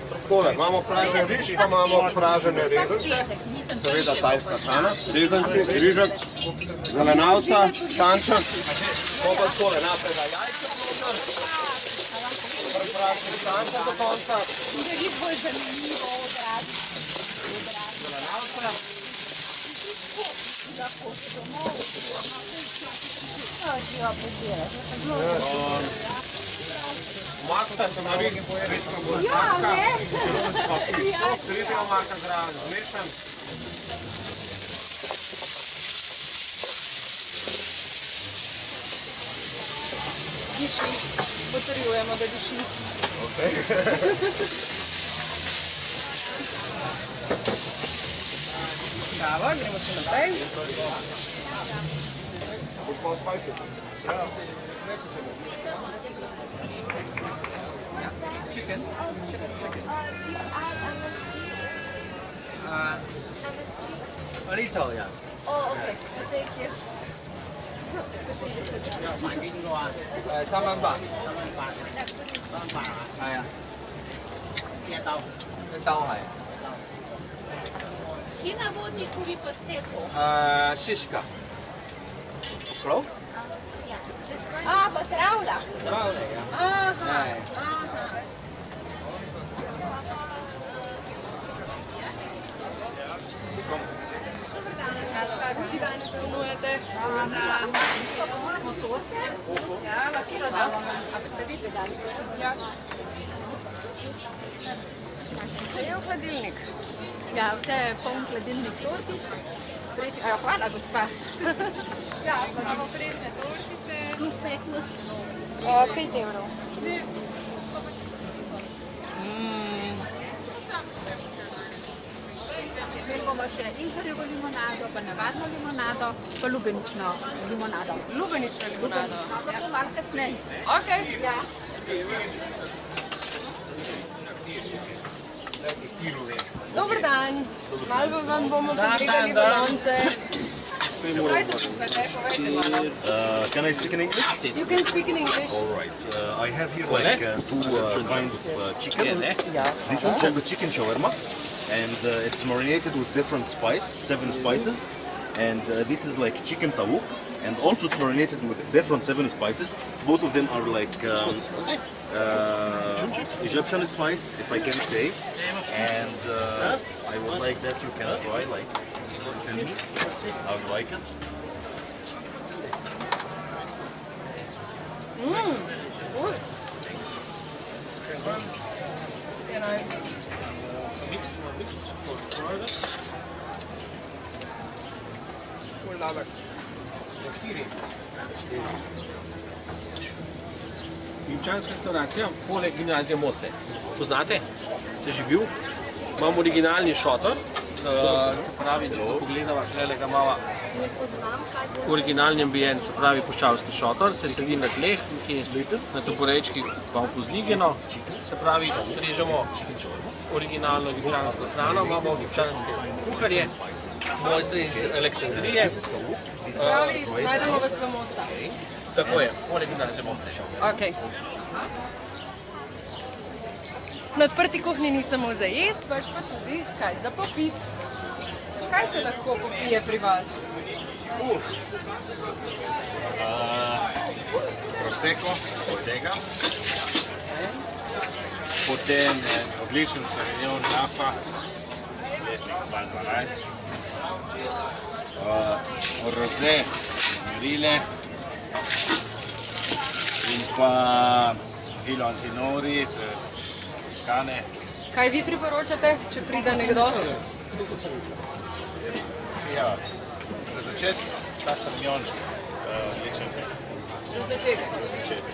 Takole, imamo pražen riž, pa imamo pražene rezance, seveda tajska hrana, rezanci, rižek, zelenavca, šanček, to pa takole, naprej da jajce noter, pražen šanček do konca, zelenavca, Maksta se naredi, resno bo zmaka. Sredi omaka zraven zmešan. Diši, potrjujemo, da diši. Bravo, gremo še naprej. Boš malo spicy? Chicken. Do you add MSG? MSG? A little, yeah. Oh, okay. Thank you. Saman ba?係啊，一兜，一兜係。Kje na vodniku vi pasteto? Šiška. Prav? Ja. Ah, pa travla. Prav, ja. Aha. Kaj vi danes ponujete? Ja, lahko dodamo. A boste vi dodali? Ja. Vse je v hladilnik. Ja, vse je poln hladilnik tortic. Hvala, gospa. Ja, pa imamo presne tortice. Peklos. 5 evrov. Imeli bomo še Inkarjevo limonado, pa navadno limonado, pa lubenično limonado. Lubenično limonado. Pa to malo kasneje. Okej. Ja. Dober dan. Malo vam bomo pogledali balonce. Kaj to kuhate? Povejte malo. Can I speak in English? You can speak in English. All right. I have here like two kind of chicken. This is called the chicken shawarma, and it's marinated with different 7 spices. And this is like chicken tawuk, and also it's marinated with different 7 spices. Both of them are like Egyptian spice, if I can say. And I would like that you can try, like, tell me how you like it. Thanks. You know. Mix for product. Koliko davek? Za 4. Ljubljanska restauracija, poleg gimnazije Moste. Poznate? Ste že bil? Imamo originalni šotor, se pravi, če pogledava, tukaj ga imamo originalni ambient, se pravi puščavski šotor, se sedi na tleh, na toporečki pa v pozligeno, se pravi, strežemo originalno ljubljansko hrano, imamo ljubljanske kuharje, mojstre iz Aleksandrije. Pravi, najdemo vas v Mosta. Tako je, poleg gimnazije Moste. Okej. Na odprti kuhni ni samo za jest, pač pa tudi kaj za popit. Kaj se lahko popije pri vas? Prosecco, od tega. Potem odličen Sauvignon Napa, letnik 2012. Rosé, Merile in pa Vino Antinori, iz Toskane. Kaj vi priporočate, če pride nekdo? Ja, za začetek ta Sauvignonček, odličen. Za začetek. Za začetek.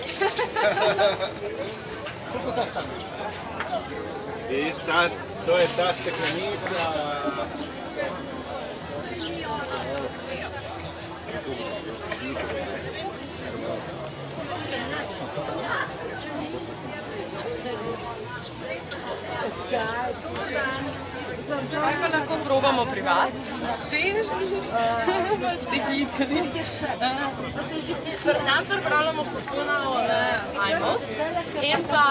Koliko ta stane? To je ta steklenica. Kaj pa lahko probamo pri vas? Malo ste hitri. Danes pripravljamo fortuno ajmoc in pa,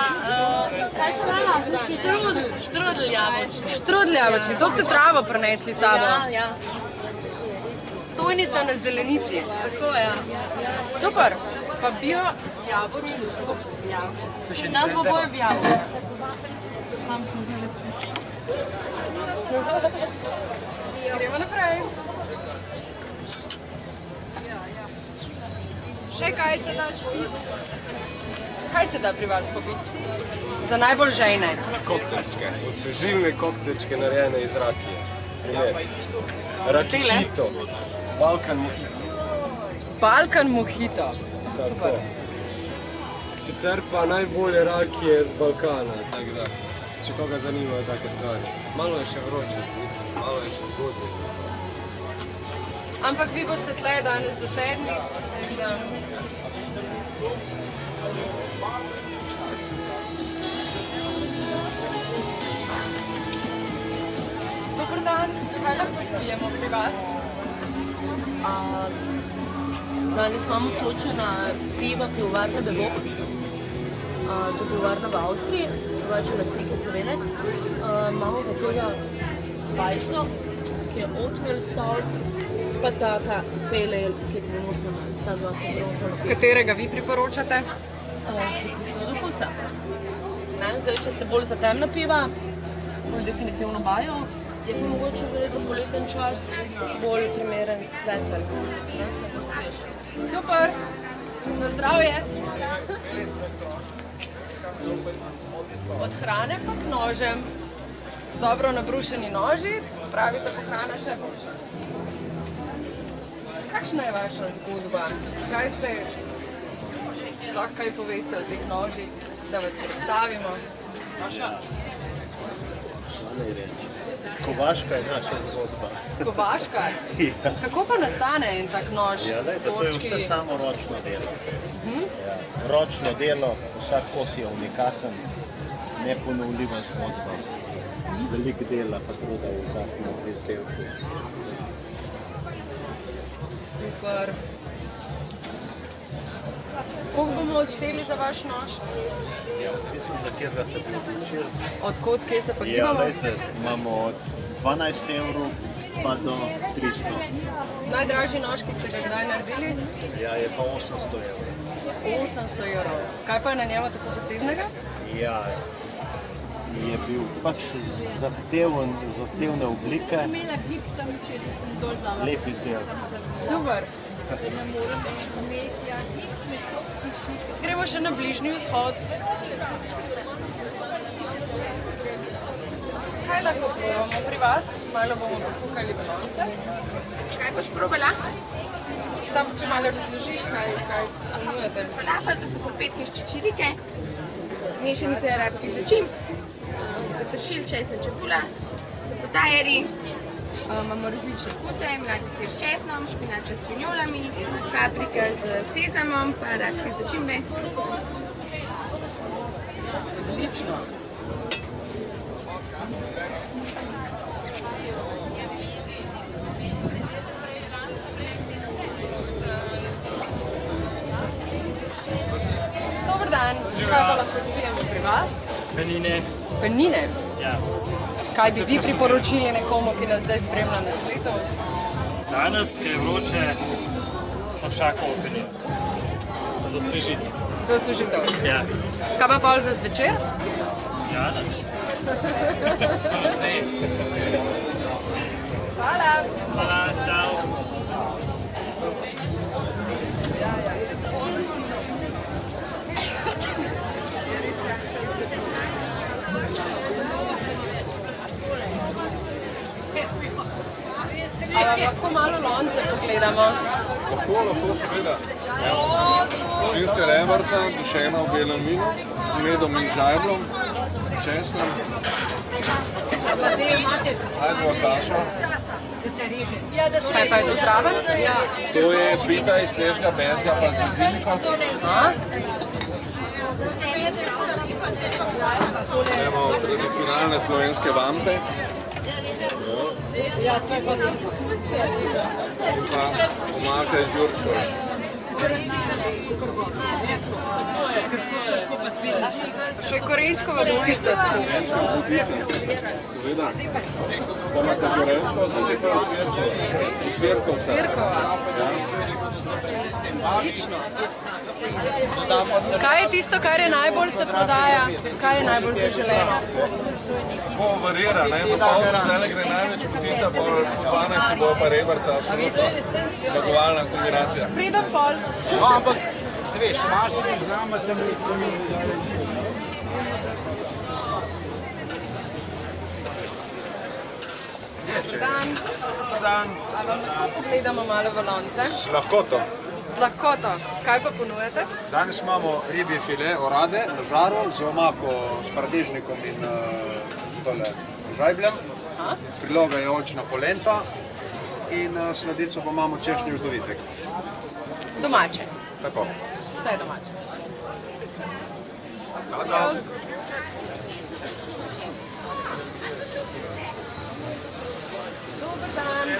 kaj še malo? Štrudl jabolčni. Štrudl jabolčni, to ste travo prinesli s sabo. Ja. Stojnica na zelenici. Tako je. Super. Pa bio jabolčni sok. Nas bo bolj objavil. Gremo naprej. Še kaj se da spiti? Kaj se da pri vas popiti? Za najbolj žejne. Koktečke, osvežilne koktečke narejene iz rakije. Rakito. Balkan mojito. Balkan mojito. Super. Sicer pa najbolje rakije z Balkana, tako da, če koga zanimajo take stvari. Malo je še vroče, mislim, malo je še zgodnje. Ampak vi boste tle danes do 7. Dobar dan, kaj lahko spijemo pri vas? Danes imamo točena piva pivovarna Belok. To je pivovarna v Avstriji, drugače lastnik je Slovenec. Imamo pa tega bajco, ki je oatmeal stout, pa taka pale ale, ki je trenutno sta dva sta. Katerega vi priporočate? Odvisno od okusa. Zdaj, če ste bolj za temna piva, bolj definitivno bajo, je pa mogoče zdaj za poleten čas bolj primeren svetel, tako svež. Super, na zdravje. Od hrane pa k nožem. Dobro nabrušeni noži, pravi tako hrana še boljša. Kakšna je vaša zgodba? Kaj ste, če lahko kaj poveste o teh nožih, da vas predstavimo? Kovaška je naša zgodba. Kovaška? Ja. Kako pa nastane en tak nož? Ja, to je vse samo ročno delo. Ja. Ročno delo, vsak kos je unikaten, neponovljiva zgodba. Veliko dela pa truda v vsakem izdelku. Super. Koliko bomo odšteli za vaš nož? Ja, odvisno za kjer se pripričil. Odkot, kje se pa Ja, gibamo? lejte, imamo od 12 evrov pa do 300. Najdražji nož, ki ste ga kdaj naredili? Ja, je pa 800 evrov. 800 evrov. Kaj pa je na njemu tako posebnega? Ja, je bil pač zahtevne oblike, lep izdelek. Super. Gremo še na Bližnji vzhod. Kaj lahko probamo pri vas? Malo bomo pokukali balonce. Kaj boš probala? Samo, če malo razložiš, kaj ponujete. Falafel, to so popetke s čičirike, mešanice arabskih začimb, peteršilj, česna, čebula, so potajeri, imamo različne okuse, mladi sir s česnom, špinača s pinjolami, paprika z sezamom, pa arabske začimbe. Odlično. Dobar dan, kaj pa lahko spijemo pri vas? Penine. Penine? Ja. Kaj bi vi priporočili nekomu, ki nas zdaj spremlja na spletu? Danes, ki je vroče, slabšakovo penino. Za osvežitev. Za osvežitev? Ja. Kaj pa pol za zvečer? Ja, da. Za vse. Hvala. Hvala, čau. A vam lahko malo lonce pogledamo? Lahko, seveda. Svinjska rebrca, dušena v belem vinu, z medom in žajblom, česnom. Ajdova kaša. Kaj pa je to zraven? To je pita iz svežega bezga pa z bazilika. Imamo tradicionalne slovenske vampe. In pa omaka iz jurčkov. Še korenčkova butica skupaj. Seveda. Da imate korenčko, zdaj pa cvirkovca. Cvirkova. Odlično. Kaj je tisto, kar je najbolj se prodaja? Kaj je najbolj zaželeno? Bo varira, ne? Dopolno zdaj gre največ butica, po 12 bo pa rebrca, absolutno. Zmagovalna kombinacija. Pridem pol. Ampak, se veš, imaš nekaj znama tam Dan. A vam lahko pogledamo malo v lonce? Lahkoto. Z lahkoto. Kaj pa ponujete? Danes imamo ribje file, orade, na žaru, z omako, s paradižnikom in žajbljem. Priloga je oljčna polenta in sladico pa imamo češnjev zavitek. Domače. Tako. Vse je domače. Čau. Dober dan.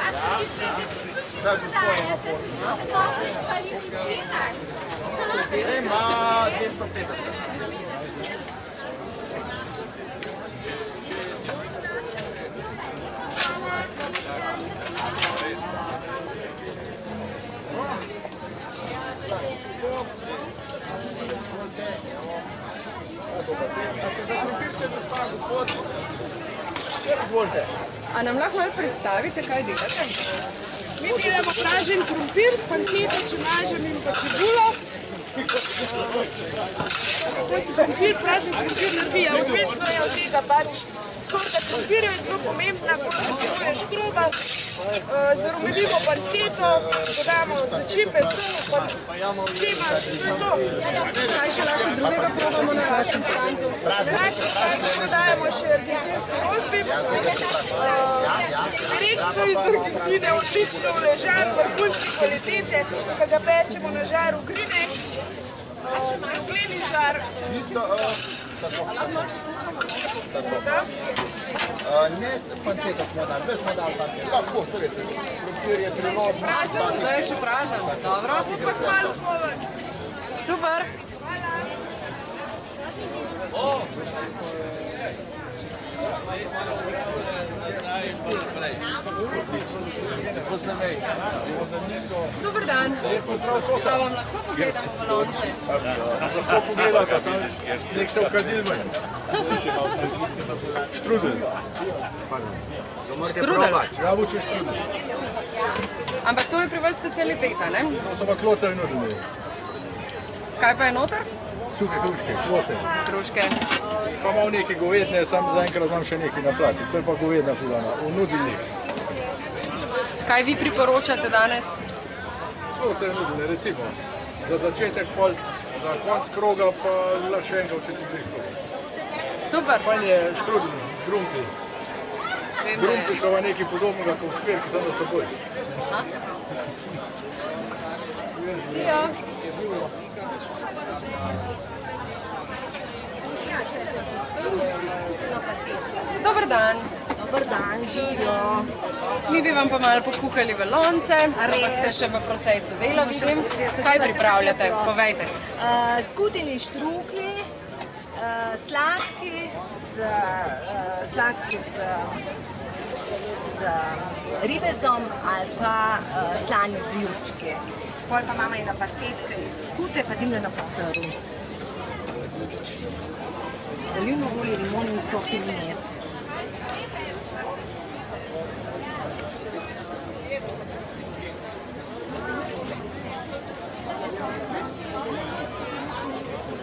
Za gospoda na pot. Zdaj ima 250. A nam lahko malo predstavite, kaj delate? Mi delamo pražen krompir s panceto, čemažem in pa čebulo. Kako se krompir, pražen krompir naredi, odvisno je od tega pač. Sorta krompirja je zelo pomembna, koliko se moje škroba. Zarumenimo panceto, dodamo začimbe, sol, čemaž, to je to. Kaj še lahko drugega probamo na vašem standu? Na našem standu dodajamo še argentinski rozbif, direktno iz Argentine, odlično uležan, vrhunske kvalitete, pa ga pečemo na žaru grinek, preogleni žar. Isto, tako. Ne panceta smo dali, zdaj smo dali panceta. Lahko, se veste, krompir je priložen. Zdaj je še prazen, dobro. Upad malo kovan. Super. Dober dan. A vam lahko pogledamo v lonce? Lahko pogledate, nek se ukadil manj. Štrudel. Štrudel? Jabučni štrudel. Ampak to je pri vas specialiteta, ne? To so pa klocavi nudili. Kaj pa je noter? Suhe hruške, kloce. Hruške. Pa imamo nekaj govedne, sam zaenkrat imam še nekaj na plati. To je pa govedna fulana, v nudilnih. Kaj vi priporočate danes? Kloce nudile, recimo. Za začetek pol, za konc kroga pa še enega očetnih dveh krogov. Super. Fajn je štrudel z grumpi. Grumpi so pa nekaj podobnega kot cvirki, samo da so boljši. Ja. Dober dan. Dober dan, živijo. Mi bi vam pa malo pokukali v lonce, ampak ste še v procesu dela, vidim. Kaj pripravljate? Povejte. Skuteni štruklji, sladki z ribezom ali pa slani z jurčki. Pol pa imamo ena pastetka iz skute, pa dimljena po strvu. Olivno olje, limon in sok in med.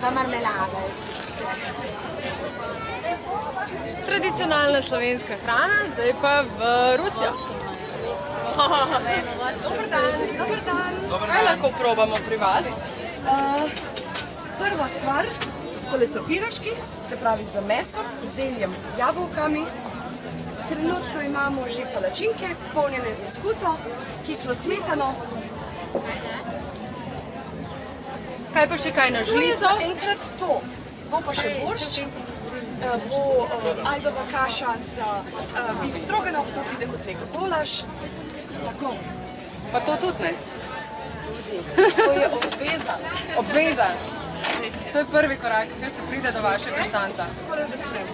Pa marmelada. Tradicionalna slovenska hrana, zdaj pa v Rusijo. Dober dan. Dober dan. Kaj lahko probamo pri vas? Prva stvar, tole so piroški, se pravi z mesom, zeljem, jabolkami. Trenutno imamo že palačinke, polnjene z skuto, kislo smetano. Kaj pa še kaj na To je žlico? za enkrat to. Bo pa še boršč, bo ajdova kaša z beef stroganoff, to pride kot nek golaž. Tako. Pa to tudi ne? To je obveza. Obveza. To je prvi korak, kaj se pride do vašega štanta. Tako da začnemo.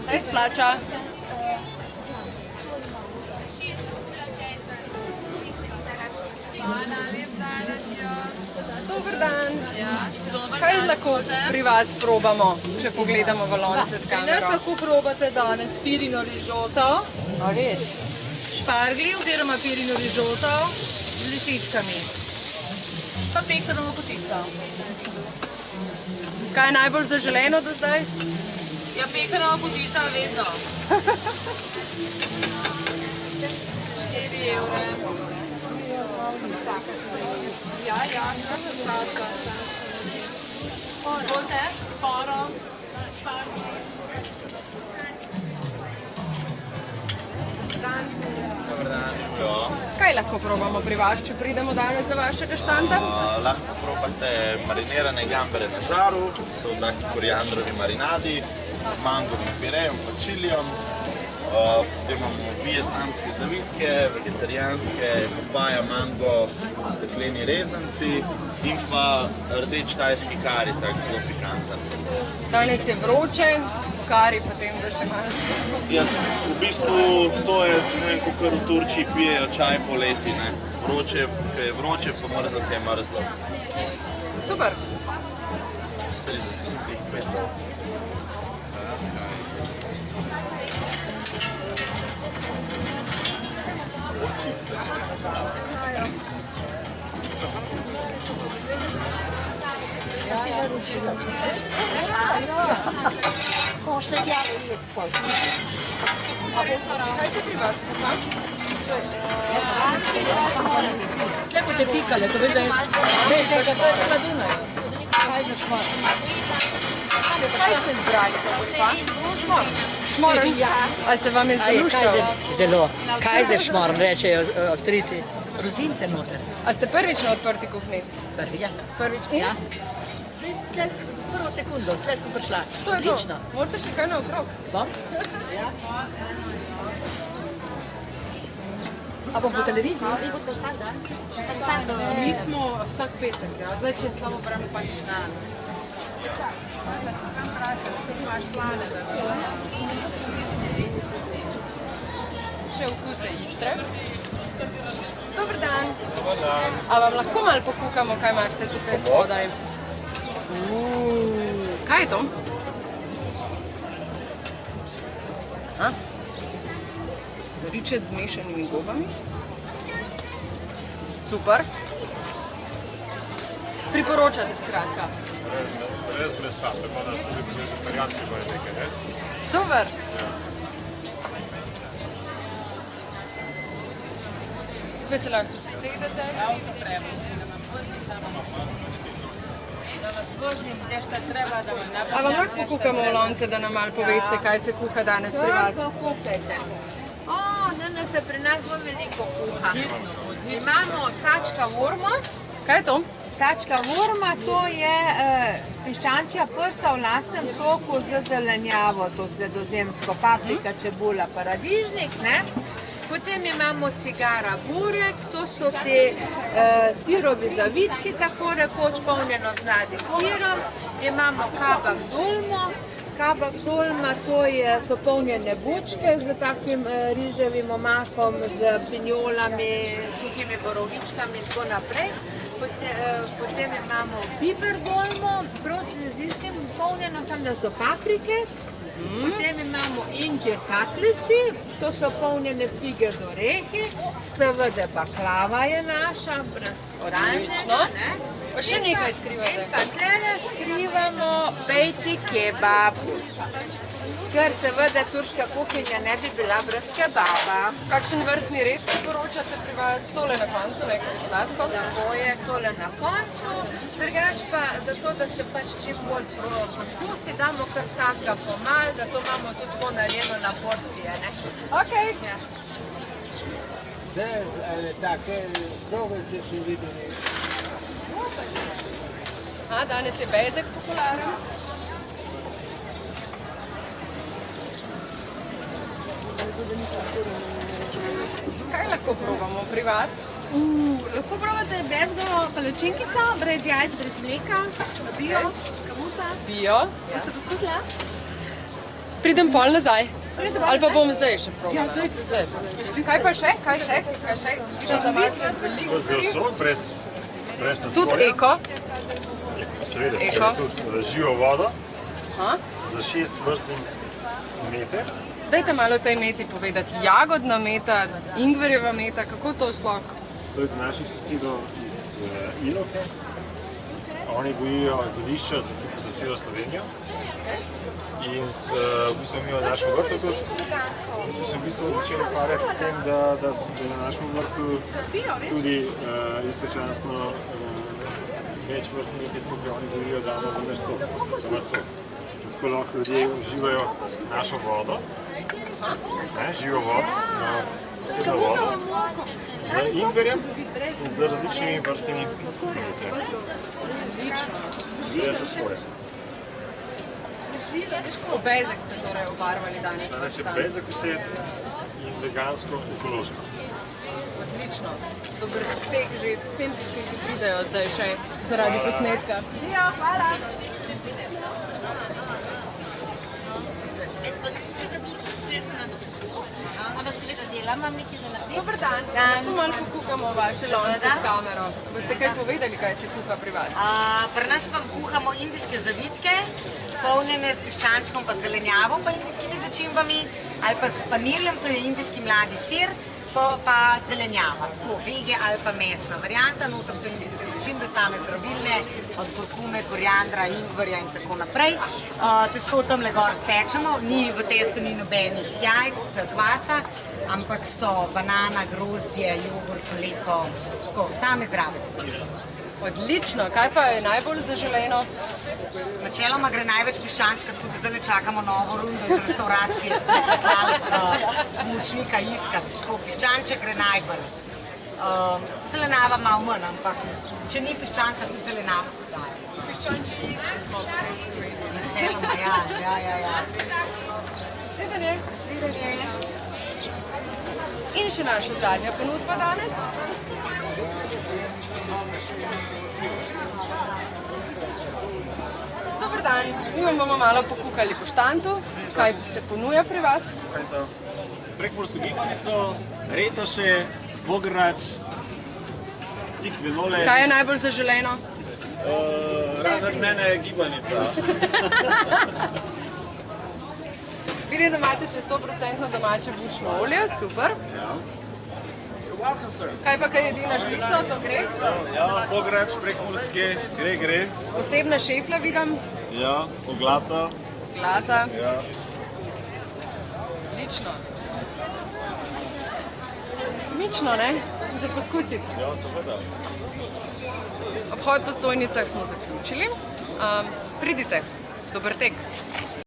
Zdaj splača. Dober dan. Kaj lahko pri vas probamo, če pogledamo v lonce s Pri nas kamero? lahko probate danes pirino rižoto, špargli oziroma pirino rižoto z lisičkami. Pa pekarno potico. Kaj je najbolj zaželeno do zdaj? Ja, pekarno potica vedno. 4 evre. Ja, časa. Volte, poro, špargli. Kaj lahko probamo pri vas, če pridemo danes do vašega štanta? Lahko probate marinirane gambere na žaru, so taki koriandrovi marinadi z mangovim pirejem pa čilijem. Potem imamo vietnamske zavitke, vegetarijanske, papaja, mango, stekleni rezanci in pa rdeč tajski kari, tak zelo pikanten. Danes je vroče, kari potem, da še malo. Ja, v bistvu to je, ne vem, kakor v Turčiji pijejo čaj poleti, ne. Vroče, ko je vroče, pa mrzlo, ko je mrzlo. Super. Stari za tih 5 evrov. Pošle tjave je spod. Kaj se pri vas kuha? Tako te pikale, ko veš, da je na Dunaj. Kaj za šmor? Kaj ste zbrali, gospa? Šmor. A se vam je zluštal? Zelo. Kajzeršmorn rečejo Avstrijci. Rozince noter. A ste prvič na odprti kuhni? Prvič. Ja. Prvič ni? Ja. Prvo sekundo, tle sem prišla. To je to. Odlično. Morate še kaj naokrog? Bom? Ja. A bom po televiziji? Vi boste vsak dan? Mi smo vsak petek, ja. Zdaj, če slabo vreme, pač ne. Še okuse Istre. Dober dan. Dobar dan. A vam lahko malo pokukamo, kaj imate tukaj spodaj? Kaj je to? Ričet z mešanimi gobami. Super. Priporočate skratka. Res mesa, tako da tudi vegetarijanci imajo nekaj, ne? Super. Tukaj se lahko tudi sedete. A vam lahko pokukamo v lonce, da nam malo poveste, kaj se kuha danes pri vas? Danes se pri nas zelo veliko kuha. Imamo sačka vorma. Kaj je to? Sačka vorma, to je piščančja prsa v lastnem soku z zelenjavo, to sredozemsko, paprika, čebula, paradižnik, ne? Potem imamo cigara burek, to so te sirovi zavitki, tako rekoč polnjeno z mladim sirom. Imamo kabak dolmo. Kabak dolma, to so polnjene bučke z takim riževim omakom, z pinjolami, suhimi borovičkami in tako naprej. Potem imamo biber dolmo, z istim polnjeno, samo da so paprike. Potem imamo inđir katlisi, to so polnjene fige z orehi, seveda baklava je naša, brez oranžnega. Pa še nekaj skrivate. In pa tlele skrivamo bejti kebab, ker seveda turška kuhinja ne bi bila brez kebaba. Kakšen vrstni red priporočate pri vas? Tole na koncu, nekaj za sladko? Tako je, tole na koncu. Drugač pa zato, da se pač čim bolj poskusi, damo kar vsakega pomal, zato imamo tudi tako narejeno na porcije, ne? Okej. Take kroglice su videli. A, danes je bezek popularen. Kaj lahko probamo pri vas? Lahko probate bezgo palačinkico, brez jajc, brez mleka, bio, skamuta. Bio. Ja, ste poskusila? Pridem pol nazaj. Pridem pol Ali pa nazaj? bom zdaj še probala. Ja, dajte. Kaj pa še? Kaj še? Vidim, da imate veliko stvari. brez Tudi eko. Seveda, Eko. tudi živo vodo Aha. za 6 vrstnih mete. Dajte malo o tej meti povedati. Jagodna meta, ingverjeva meta, kako to sploh? To je od naših sosedov iz Iloke. Oni gojijo zelišča za celo Slovenijo. In v bistvu mi v našem vrtu tudi. Mi smo se v bistvu začeli ukvarjati s tem, da na našem vrtu tudi istočasno več vrst mete, kot oni gojijo, damo v naš sok, domač sok. Tako lahko ljudje uživajo našo vodo, živo vodo, posebno vodo, z ingverjem in z različnimi vrstami mete. Brez zasvoje. Obezek ste torej obarvali danes. Danes je bezek vse in vegansko, ekološko. Odlično. Dober tek že vsem tistim, ki pridejo zdaj še zaradi posnetka. Ja, hvala. Ampak seveda delam, vam nekaj za narediti. Dober dan. Lahko malo pokukamo vaše lonce s kamero. Boste kaj povedali, kaj se kuha pri vas? Pri nas pa kuhamo indijske zavitke, polnjene s piščančkom pa zelenjavo pa indijskimi začimbami, ali pa s panirjem, to je indijski mladi sir, pa zelenjava, tako vege ali pa mesna varianta, noter so indijske začimbe, same zdravilne, od kurkume, koriandra, ingverja in tako naprej. Testo tamle gor spečemo, v testu ni nobenih jajc, kvasa, ampak so banana, grozdje, jogurt, mleko, tako, same zdrave stvari. Odlično, kaj pa je najbolj zaželeno? Načeloma gre največ piščančka, tako da zdaj čakamo novo rundo iz restauracije, smo poslali pomočnika iskati, tako piščanček gre najbolj. Zelenava malo manj, ampak če ni piščanca, tudi zelenava podajo. Piščančji jitci smo v tej Sloveniji. Načeloma, ja. Svidenje. Svidenje. In še naša zadnja ponudba danes. Dobar dan, mi vam bomo malo pokukali po štantu. Kaj se ponuja pri vas? Prekmursko gibanico, retoše, bograč, tikvinole. Kaj je najbolj zaželeno? Razen mene je gibanica. Vidim, da imate še 100% domače bučno olje, super. Kaj pa kaj jedi na žlico, to gre? Ja, bograč prekmurski, gre. Posebna šefla vidim. Ja, oglata. Glata. Ja. Odlično. Mično, ne? Za poskusiti. Ja, seveda. Obhod po stojnicah smo zaključili. Pridite, dober tek.